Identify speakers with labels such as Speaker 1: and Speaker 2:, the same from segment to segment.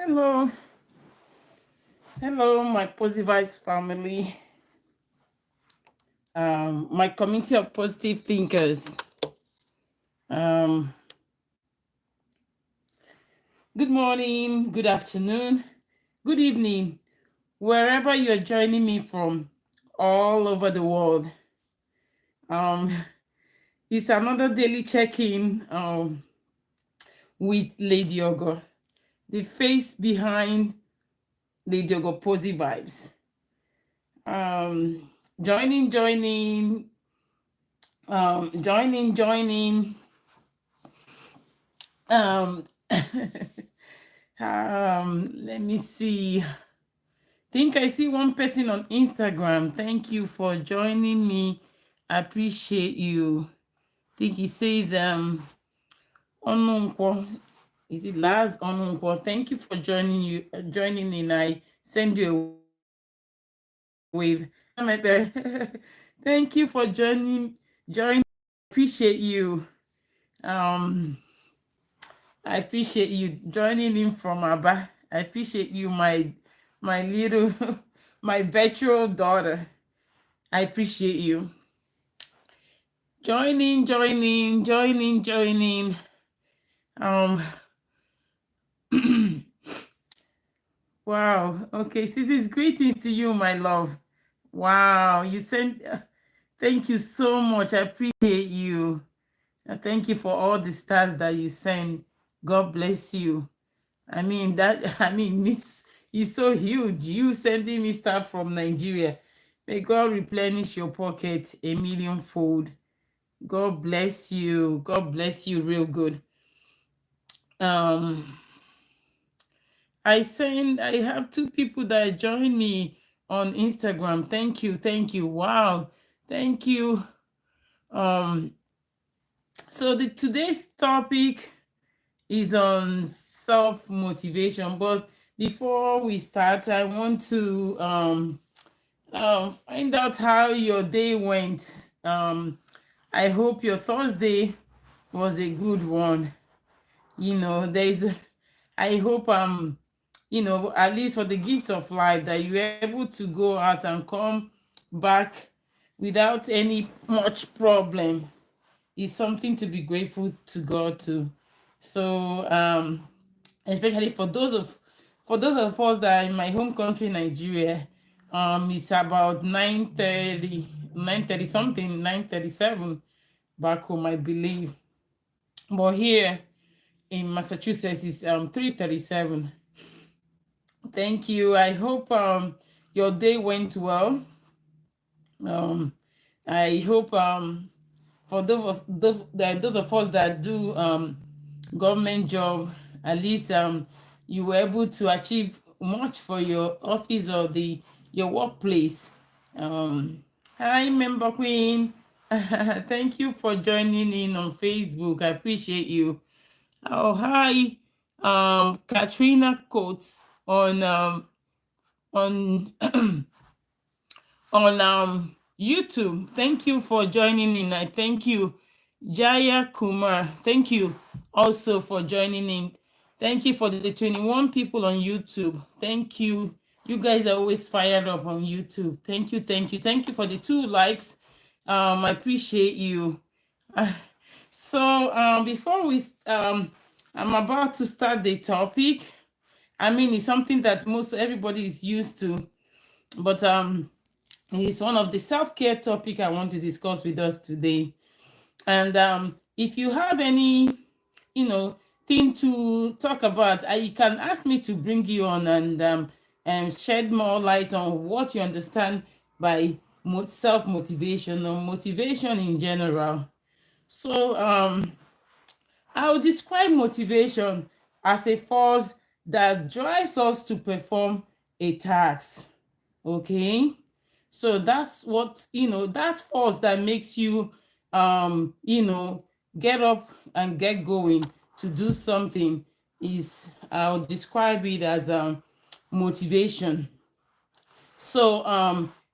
Speaker 1: Hello, hello, my posivibes family, my community of positive thinkers. Um, Good morning, good afternoon, good evening, wherever you are joining me from, all over the world. It's another daily check-in with Lady Ogor, the face behind Lady Ogor posivibes. Joining. Joining. Um, Let me see. Think I see one person on Instagram. Thank you for joining me. I appreciate you. Think he says Onunkwo. Is it Laz Onunkwo? Thank you for joining in. I send you a wave. Thank you for joining. Appreciate you. I appreciate you joining in from Aba. I appreciate you, my little, my virtual daughter. I appreciate you. Joining. Wow. Okay, Sisi's greetings to you, my love. Wow, you sent. Thank you so much. I appreciate you. Thank you for all the stars that you send. God bless you. Miss is so huge. You sending me stuff from Nigeria. May God replenish your pocket a millionfold. God bless you. God bless you real good. I have two people that join me on Instagram. Thank you. Wow. Thank you. So today's topic is on self-motivation. But before we start, I want to find out how your day went. I hope your Thursday was a good one. I hope at least for the gift of life, that you were able to go out and come back without any much problem. Is something to be grateful to God to. So especially for those of us that are in my home country, Nigeria, it's about 9:30 something, 9:37 back home, I believe. But here in Massachusetts, it's 3:37. Thank you. I hope your day went well. I hope for those of us that do government job, at least you were able to achieve much for your office or your workplace. Hi, member queen. Thank you for joining in on Facebook. I appreciate you. Oh, hi, Katrina Coates on YouTube. Thank you for joining in. I thank you, Jaya Kumar. Thank you also for joining in. Thank you for the 21 people on YouTube. Thank you. You guys are always fired up on YouTube. Thank you for the 2 likes. I appreciate you. So before we I'm about to start the topic. It's something that most everybody is used to, but it's one of the self-care topic I want to discuss with us today. And if you have any thing to talk about, you can ask me to bring you on and shed more light on what you understand by self-motivation or motivation in general. So I'll describe motivation as a force that drives us to perform a task. Okay, so that's what that force that makes you get up and get going to do something is, I'll describe it as motivation. So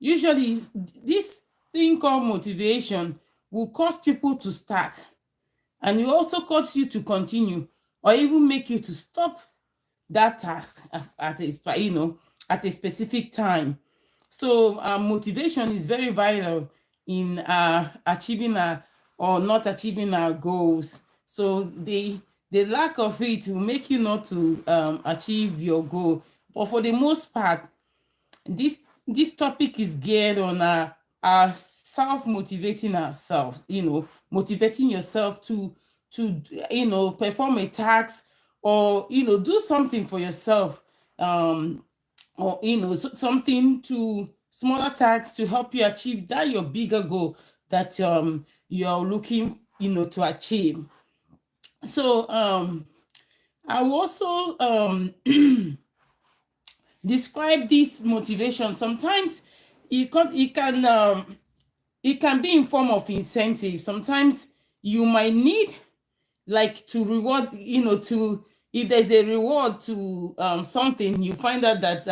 Speaker 1: usually this thing called motivation will cause people to start, and it also cause you to continue or even make you to stop that task at at a specific time. So motivation is very vital in achieving or not achieving our goals. So the lack of it will make you not to achieve your goal. But for the most part, this this topic is geared on our self-motivating ourselves, motivating yourself to perform a task, or do something for yourself, or something to smaller tasks to help you achieve that your bigger goal that you're looking to achieve. So I will also describe this motivation. Sometimes it can be in form of incentive. Sometimes you might need like to reward, to if there's a reward to something, you find out that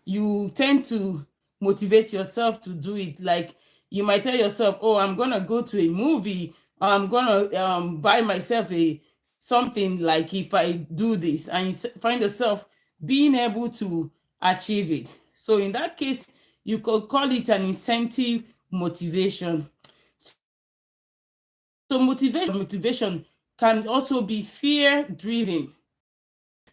Speaker 1: you tend to motivate yourself to do it. Like you might tell yourself, oh, I'm gonna go to a movie, or I'm gonna buy myself a something, like if I do this, and you find yourself being able to achieve it. So in that case, you could call it an incentive motivation. So motivation can also be fear driven.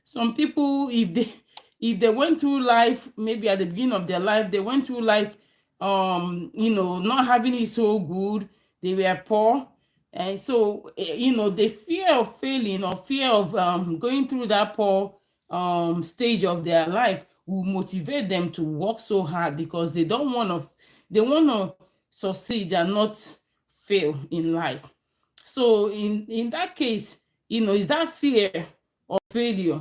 Speaker 1: Some people, if they went through life, maybe at the beginning of their life, they went through life not having it so good, they were poor, and so the fear of failing, or fear of going through that poor stage of their life will motivate them to work so hard, because they want to succeed and not fail in life. So in that case, it's that fear of failure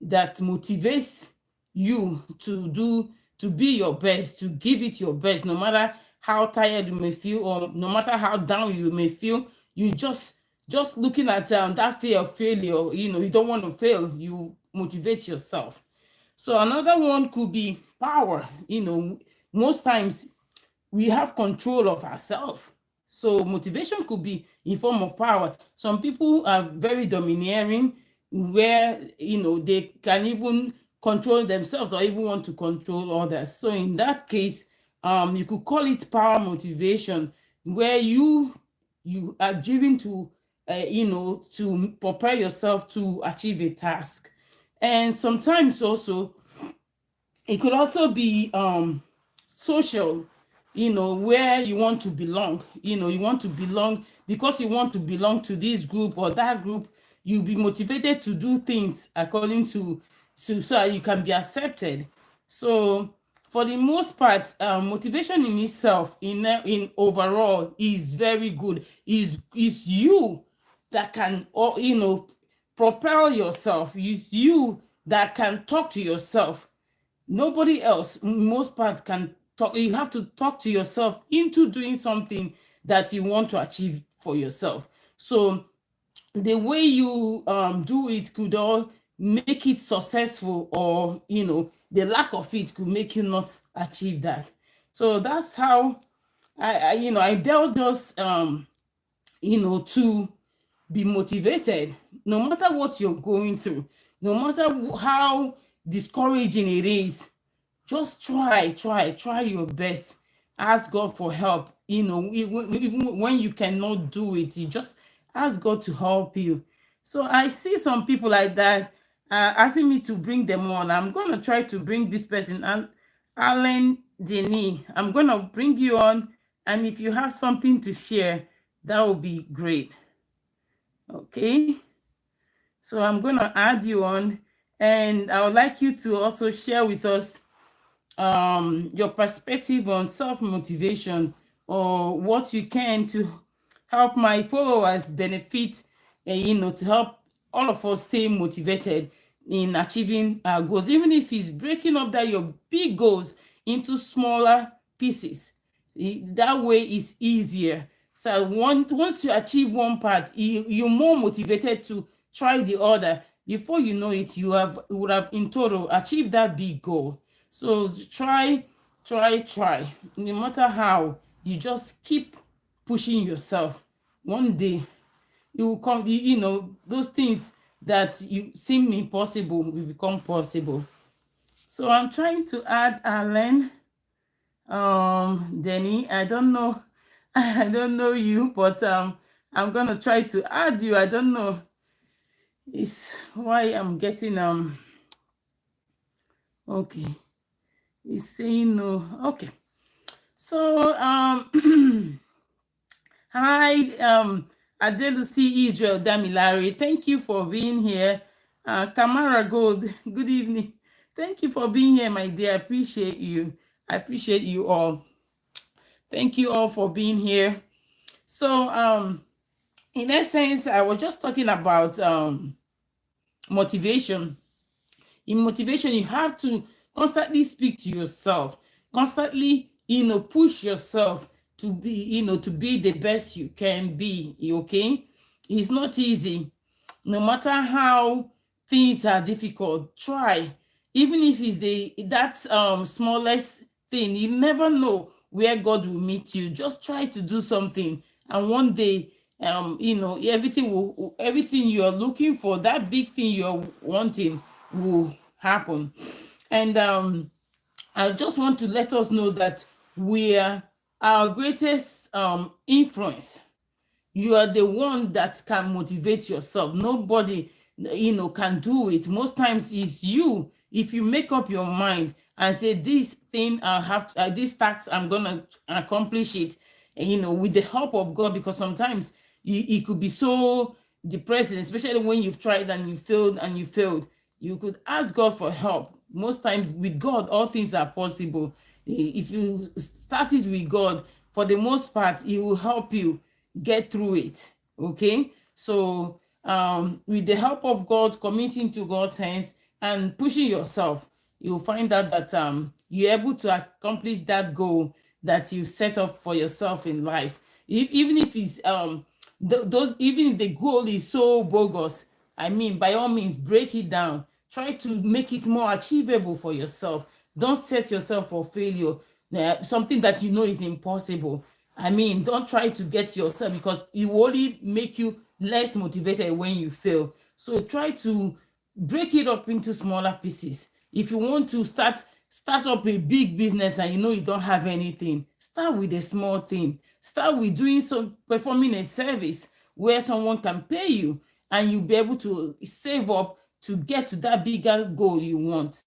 Speaker 1: that motivates you to be your best, to give it your best, no matter how tired you may feel, or no matter how down you may feel. You just looking at that fear of failure, you don't want to fail, you motivate yourself. So another one could be power. Most times we have control of ourselves. So motivation could be in form of power. Some people are very domineering, where they can even control themselves, or even want to control others. So in that case, you could call it power motivation, where you are driven to to prepare yourself to achieve a task. And sometimes also it could also be social, where you want to belong. You want to belong, because you want to belong to this group or that group. You'll be motivated to do things according to so that you can be accepted. So for the most part, motivation in itself, in overall, is very good. Is you that can, or propel yourself. Is you that can talk to yourself. Nobody else, most part, can talk. You have to talk to yourself into doing something that you want to achieve for yourself. So the way you do it could all make it successful, or the lack of it could make you not achieve that. So that's how I dealt just to be motivated, no matter what you're going through, no matter how discouraging it is. Just try your best. Ask God for help. Even when you cannot do it, you just ask God to help you. So I see some people like that asking me to bring them on. I'm going to try to bring this person, and Alan Denis. I'm going to bring you on, and if you have something to share, that would be great. Okay. So I'm going to add you on, and I would like you to also share with us your perspective on self-motivation, or what you can to help my followers benefit, to help all of us stay motivated in achieving our goals, even if it's breaking up that your big goals into smaller pieces. That way is easier. So once you achieve one part, you're more motivated to try the other. Before you know it, you would have in total achieved that big goal. So try. No matter how, you just keep pushing yourself. One day it will come. Those things that you seem impossible will become possible. So I'm trying to add Alan, Denny. I don't know, I don't know you, but I'm gonna try to add you. I don't know. It's why I'm getting okay. He's saying no. Okay. So hi, Adelusi Israel Damilari. Thank you for being here. Kamara Gold, good evening. Thank you for being here, my dear. I appreciate you. I appreciate you all. Thank you all for being here. So in essence, I was just talking about motivation. In motivation, you have to constantly speak to yourself, constantly, push yourself to be, to be the best you can be. Okay, it's not easy. No matter how things are difficult, try. Even if it's that smallest thing, you never know where God will meet you. Just try to do something, and one day, everything you're looking for, that big thing you're wanting, will happen. And I just want to let us know that we are our greatest influence. You are the one that can motivate yourself. Nobody, can do it. Most times it's you. If you make up your mind and say, this thing I have to, this task I'm gonna accomplish it, with the help of God, because sometimes it could be so depressing, especially when you've tried and you failed. You could ask God for help. Most times with God, all things are possible. If you start it with God, for the most part, He will help you get through it. Okay, so with the help of God, committing to God's hands and pushing yourself, you'll find out that you're able to accomplish that goal that you set up for yourself in life. Even if it's even if the goal is so bogus, I mean, by all means, break it down. Try to make it more achievable for yourself. Don't set yourself for failure, something that you know is impossible. I mean, don't try to get yourself, because it will only make you less motivated when you fail. So try to break it up into smaller pieces. If you want to start up a big business and you know you don't have anything, start with a small thing. Start with performing a service where someone can pay you, and you'll be able to save up to get to that bigger goal you want.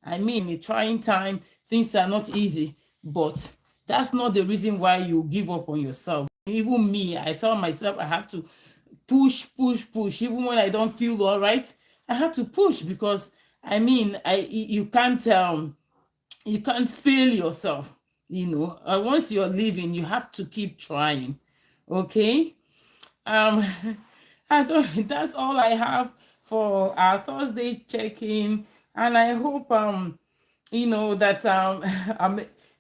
Speaker 1: I mean, in a trying time, things are not easy, but that's not the reason why you give up on yourself. Even me, I tell myself I have to push. Even when I don't feel all right, I have to push, because I mean, you can't fail yourself. Once you're living, you have to keep trying. Okay. um I don't That's all I have for our Thursday check-in, and I hope that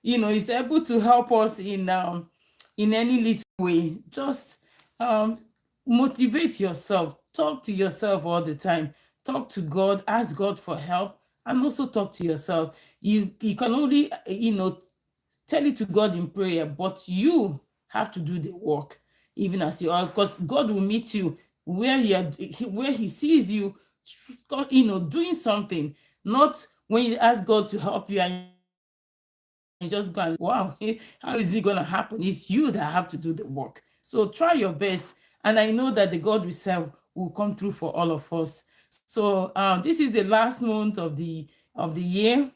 Speaker 1: is able to help us in any little way. Just motivate yourself, talk to yourself all the time, talk to God, ask God for help, and also talk to yourself. You can only tell it to God in prayer, but you have to do the work, even as you are, because God will meet you where where He sees you, doing something. Not when you ask God to help you and you just go and, wow, how is it going to happen? It's you that have to do the work. So try your best, and I know that the God we serve will come through for all of us. So this is the last month of the year.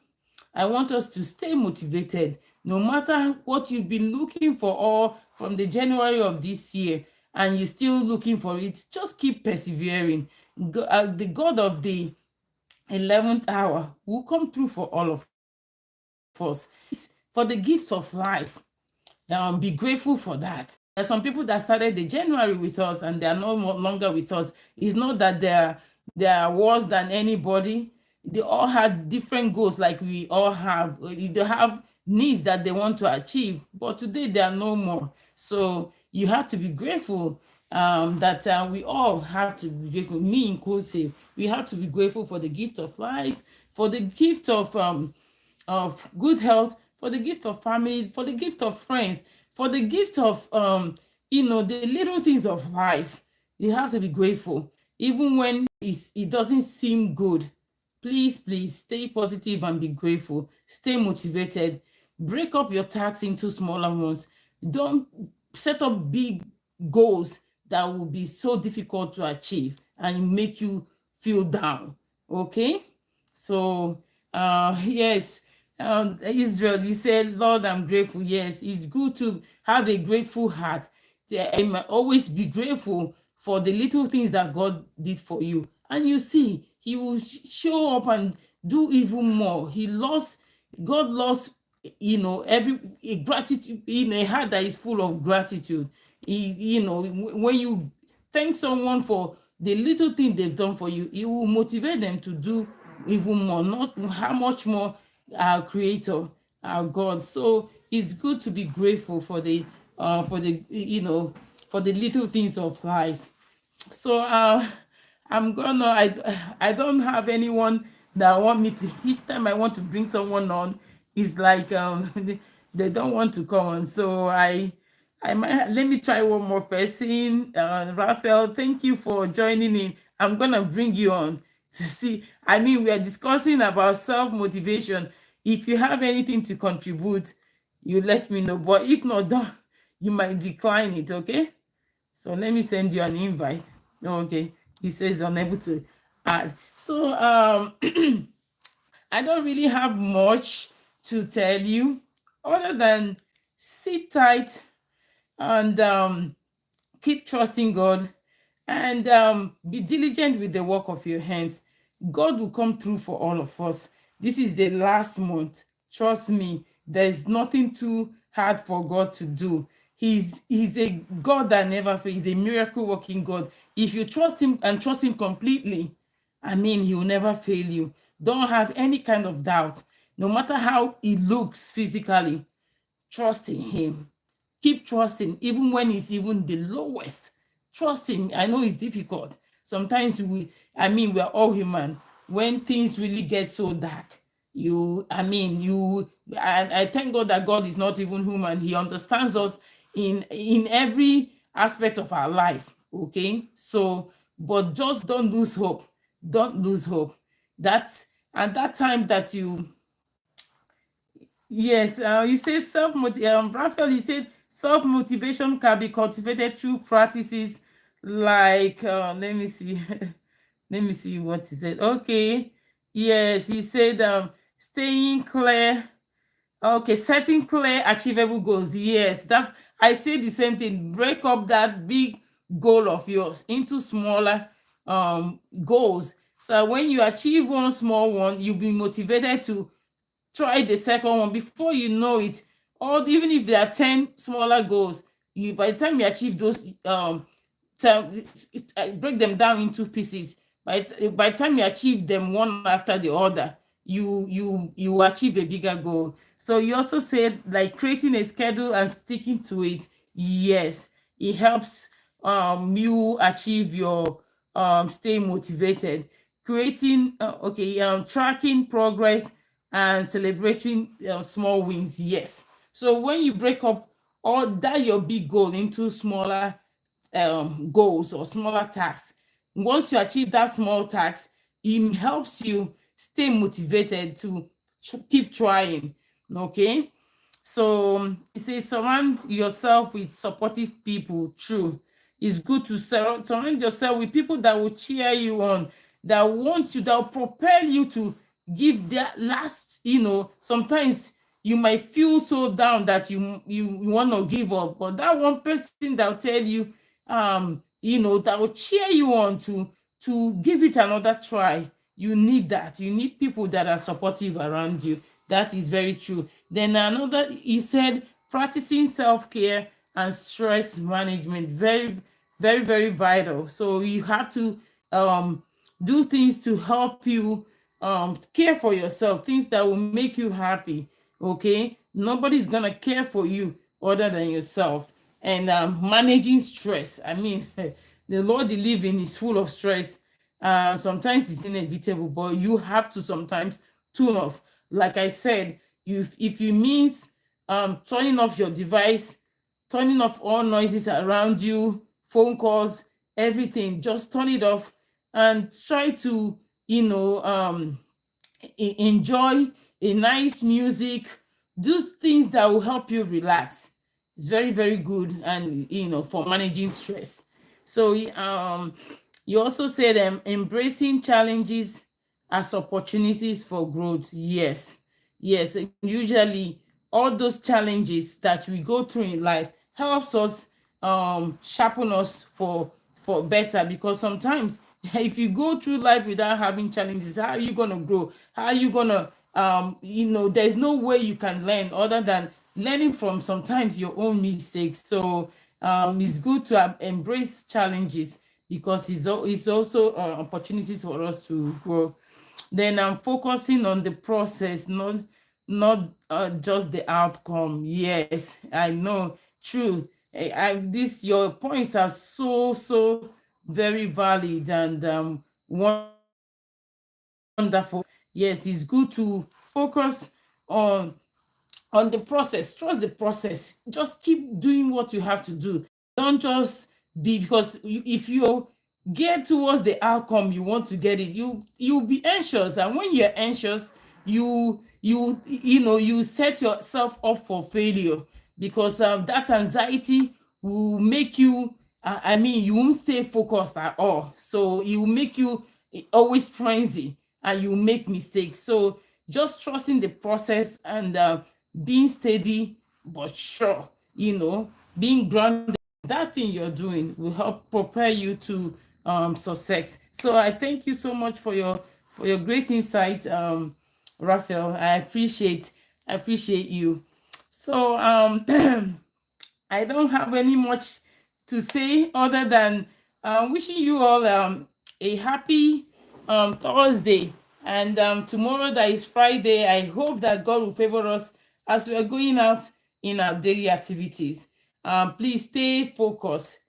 Speaker 1: I want us to stay motivated, no matter what you've been looking for, or from the January of this year, and you're still looking for it. Just keep persevering. The God of the 11th hour will come through for all of us. For the gift of life, be grateful for that. There are some people that started the January with us and they are no longer with us. It's not that they're worse than anybody. They all had different goals, like we all have. They have needs that they want to achieve, but today they are no more. So you have to be grateful, that we all have to be grateful, me inclusive. We have to be grateful for the gift of life, for the gift of good health, for the gift of family, for the gift of friends, for the gift of the little things of life. You have to be grateful. even when it doesn't seem good. Please stay positive and be grateful. Stay motivated. Break up your tasks into smaller ones. Don't set up big goals that will be so difficult to achieve and make you feel down. Okay? So, yes, Israel, you said, Lord, I'm grateful. Yes, it's good to have a grateful heart. I might always be grateful for the little things that God did for you. And you see, He will show up and do even more. God lost, every a gratitude, in a heart that is full of gratitude. When you thank someone for the little thing they've done for you, it will motivate them to do even more. Not how much more our Creator, our God. So it's good to be grateful for the little things of life. So I don't have anyone that want me to. Each time I want to bring someone on, it's like they don't want to come on. So I might let me try one more person. Raphael, thank you for joining in. I'm gonna bring you on to see. I mean, we are discussing about self-motivation. If you have anything to contribute, you let me know. But if not, don't, you might decline it, okay? So let me send you an invite. Okay, he says unable to add. So I don't really have much to tell you other than sit tight and keep trusting God and be diligent with the work of your hands. God will come through for all of us. This is the last month. Trust me, there is nothing too hard for God to do. He's a God that never fails. He's a miracle working God. If you trust him and trust him completely, I mean, he will never fail you. Don't have any kind of doubt. No matter how it looks physically, trust in him. Keep trusting, even when it's even the lowest. Trust him. I know it's difficult. Sometimes we're all human. When things really get so dark, I thank God that God is not even human. He understands us in every aspect of our life. Okay, so but just don't lose hope. Don't lose hope. That's at that time that you. Yes, you said Raphael, you said self motivation can be cultivated through practices like, let me see, let me see what he said. Okay, yes, he said staying clear. Okay, setting clear, achievable goals. Yes, I say the same thing. Break up that big goal of yours into smaller goals. So when you achieve one small one, you'll be motivated to try the second one. Before you know it, or even if there are 10 smaller goals, by the time you achieve those break them down into pieces. By the time you achieve them one after the other, you achieve a bigger goal. So you also said like creating a schedule and sticking to it. Yes, it helps you achieve your stay motivated. Creating tracking progress and celebrating small wins. Yes. So when you break up all that your big goal into smaller goals or smaller tasks, once you achieve that small task, it helps you stay motivated to keep trying. Okay. So it says surround yourself with supportive people. True. It's good to surround yourself with people that will cheer you on, that want you, that will propel you to give their last. Sometimes you might feel so down that you want to give up, but that one person that will tell you, that will cheer you on to give it another try. You need that. You need people that are supportive around you. That is very true. Then another, he said, practicing self-care and stress management. Very, very, very vital. So you have to do things to help you care for yourself, things that will make you happy. Okay, nobody's gonna care for you other than yourself. And managing stress, I mean, the Lord you live in is full of stress. Sometimes it's inevitable, but you have to sometimes tune off. Like I said, if you miss turning off your device, turning off all noises around you, phone calls, everything, just turn it off and try to, you know, enjoy a nice music, do things that will help you relax. It's very, very good, and for managing stress. So you also said embracing challenges as opportunities for growth. Yes, yes, usually all those challenges that we go through in life helps us sharpen us for better, because sometimes if you go through life without having challenges, how are you going to grow? How are you going to there's no way you can learn other than learning from sometimes your own mistakes. So it's good to embrace challenges, because it's also opportunities for us to grow. Then I'm focusing on the process, not just the outcome. Yes, I know, true. This your points are so very valid and wonderful. Yes, it's good to focus on on the process. Trust the process. Just keep doing what you have to do. Don't just be, because if you get towards the outcome you want to get it, you'll be anxious, and when you're anxious, you set yourself up for failure, because that anxiety will make you, you won't stay focused at all, so it will make you always frenzy, and you make mistakes. So just trusting the process and being steady but sure, being grounded, that thing you're doing will help prepare you to success. So I thank you so much for your great insight, Raphael. I appreciate you. So I don't have any much to say other than wishing you all a happy Thursday. And tomorrow, that is Friday, I hope that God will favor us as we are going out in our daily activities. Please stay focused.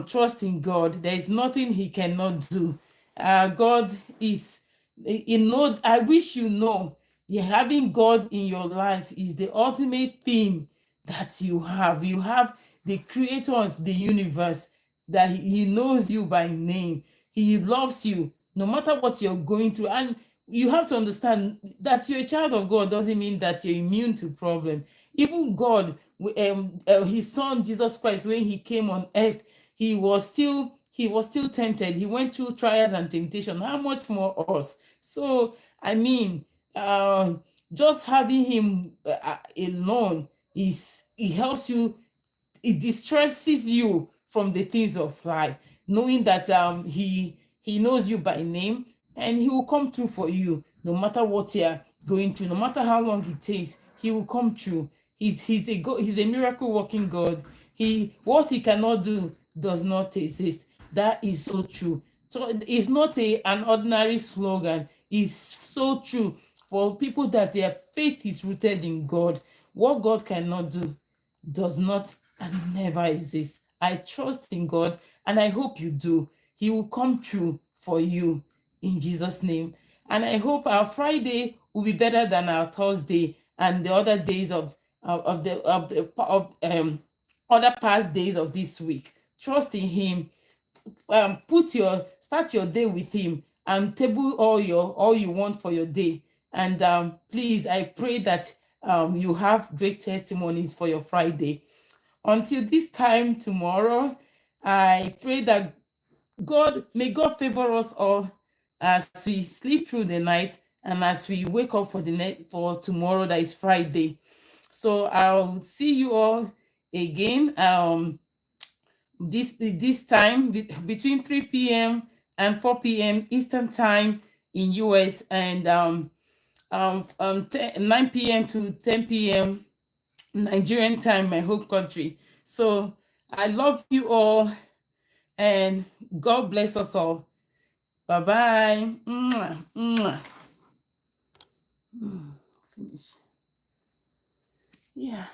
Speaker 1: Trust in God. There is nothing He cannot do. God is, I wish you know, having God in your life is the ultimate thing that you have. You have the creator of the universe, that he knows you by name. He loves you no matter what you're going through. And you have to understand that you're a child of God doesn't mean that you're immune to problem. Even God, his son Jesus Christ, when he came on earth, he was still tempted. He went through trials and temptation. How much more us? So uh, just having him alone, is it helps you, it distresses you from the things of life, knowing that he knows you by name, and he will come through for you no matter what you're going through, no matter how long it takes. He will come through. He's a miracle working God. What he cannot do does not exist. That is so true. So it's not an ordinary slogan. It's so true for people that their faith is rooted in God. What God cannot do does not and never exist. I trust in God, and I hope you do. He will come true for you in Jesus' name. And I hope our Friday will be better than our Thursday and the other days of other past days of this week. Trust in Him. Start your day with Him, and table all you want for your day. And please, I pray that you have great testimonies for your Friday. Until this time tomorrow, I pray that may God favor us all as we sleep through the night, and as we wake up for tomorrow, that is Friday. So I'll see you all again this time between 3 p.m. and 4 p.m. Eastern time in US, and 9 p.m. to 10 p.m. Nigerian time, my home country. So I love you all, and God bless us all. Bye bye. Mwah, mwah. Finish. Yeah.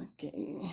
Speaker 1: Okay.